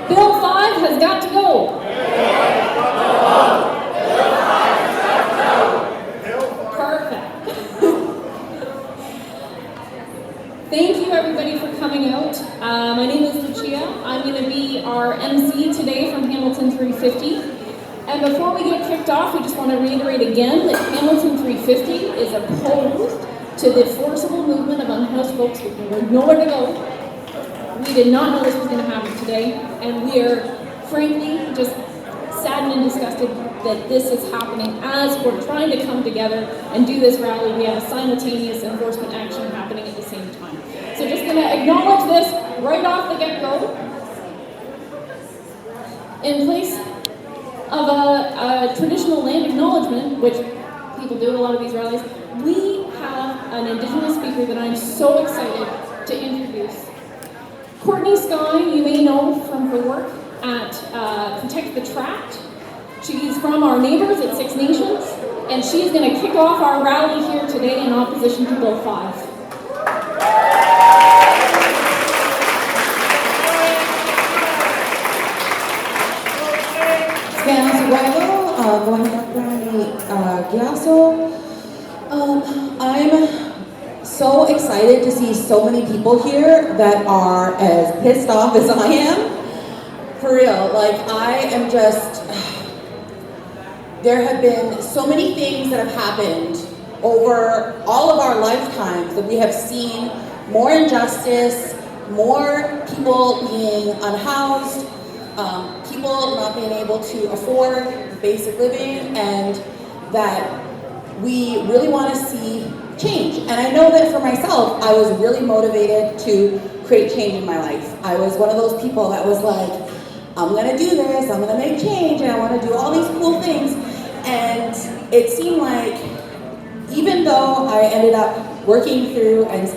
Bill 5 has got to go. Thank you everybody for coming out. My name is Lucia. I'm going to be our MC today from Hamilton 350. And before we get kicked off, we just want to reiterate again that Hamilton 350 is opposed to the forcible movement of unhoused folks with nowhere to go. We did not know this was going to happen today, and we are frankly just saddened and disgusted that this is happening as we're trying to come together and do this rally. We have a simultaneous enforcement action happening at the same time. So just going to acknowledge this right off the get-go. In place of a traditional land acknowledgement, which people do at a lot of these rallies, we have an Indigenous speaker that I'm so excited to introduce. Courtney Skye, you may know from her work at Protect the Tract. She's from our neighbors at Six Nations, and she's going to kick off our rally here today in opposition to Bill 5. I'm so excited to see so many people here that are as pissed off as I am. For real, like I am just, there have been so many things that have happened over all of our lifetimes that we have seen more injustice, more people being unhoused, people not being able to afford basic living, and that we really want to see change. And I know that for myself, I was really motivated to create change in my life. I was one of those people that was like, I'm gonna do this, I'm gonna make change, and I wanna do all these cool things. And it seemed like, even though I ended up working through, and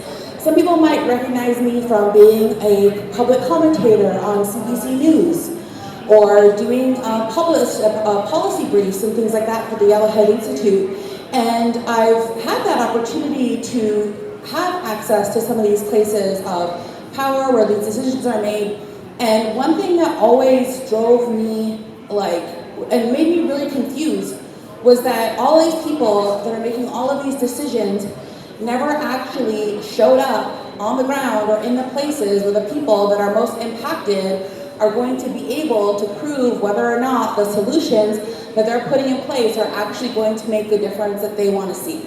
some people might recognize me from being a public commentator on CBC News, or doing policy briefs and things like that for the Yellowhead Institute. And I've had that opportunity to have access to some of these places of power where these decisions are made. And one thing that always drove me and made me really confused was that all these people that are making all of these decisions never actually showed up on the ground or in the places where the people that are most impacted are going to be able to prove whether or not the solutions that they're putting in place are actually going to make the difference that they want to see.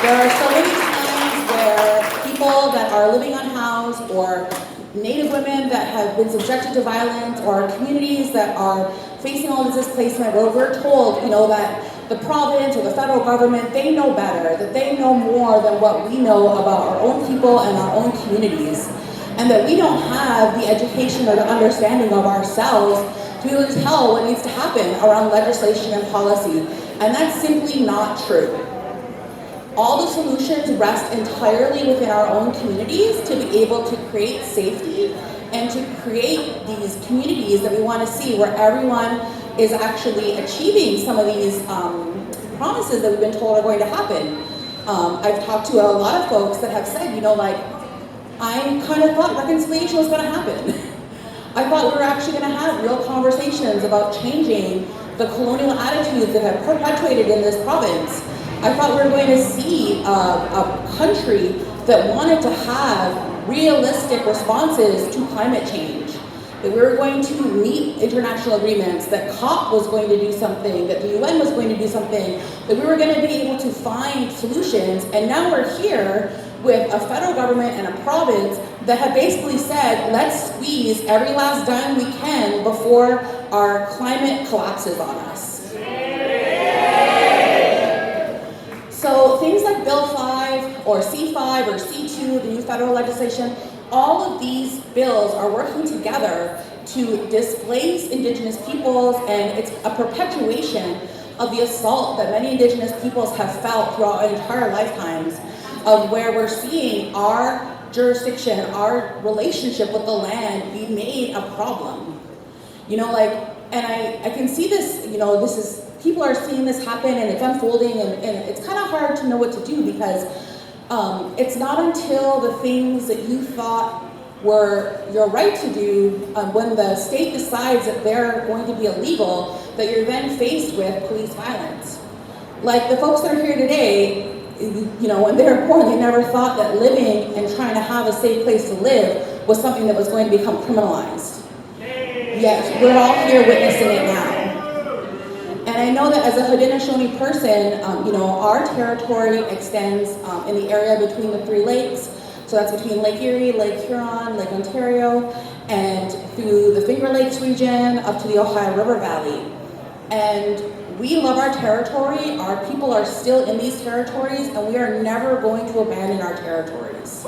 There are so many times where people that are living unhoused, or Native women that have been subjected to violence, or communities that are facing all this displacement, where we're told, that the province or the federal government, they know better, that they know more than what we know about our own people and our own communities, and that we don't have the education or the understanding of ourselves to be able to tell what needs to happen around legislation and policy. And that's simply not true. All the solutions rest entirely within our own communities to be able to create safety and to create these communities that we want to see, where everyone is actually achieving some of these promises that we've been told are going to happen. I've talked to a lot of folks that have said, I kind of thought reconciliation was going to happen. I thought we were actually going to have real conversations about changing the colonial attitudes that have perpetuated in this province. I thought we were going to see a country that wanted to have realistic responses to climate change, that we were going to meet international agreements, that COP was going to do something, that the UN was going to do something, that we were going to be able to find solutions. And now we're here with a federal government and a province that have basically said, let's squeeze every last dime we can before our climate collapses on us. So things like Bill 5 or C5 or C2, the new federal legislation, all of these bills are working together to displace Indigenous peoples, and it's a perpetuation of the assault that many Indigenous peoples have felt throughout our entire lifetimes, of where we're seeing our jurisdiction, our relationship with the land be made a problem. And I can see this, people are seeing this happen, and it's unfolding, and it's kind of hard to know what to do, because It's not until the things that you thought were your right to do, when the state decides that they're going to be illegal, that you're then faced with police violence. Like the folks that are here today, you know, when they were born, they never thought that living and trying to have a safe place to live was something that was going to become criminalized. Yet we're all here witnessing it now. And I know that as a Haudenosaunee person, you know, our territory extends in the area between the three lakes. So that's between Lake Erie, Lake Huron, Lake Ontario, and through the Finger Lakes region up to the Ohio River Valley. And we love our territory. Our people are still in these territories, and we are never going to abandon our territories.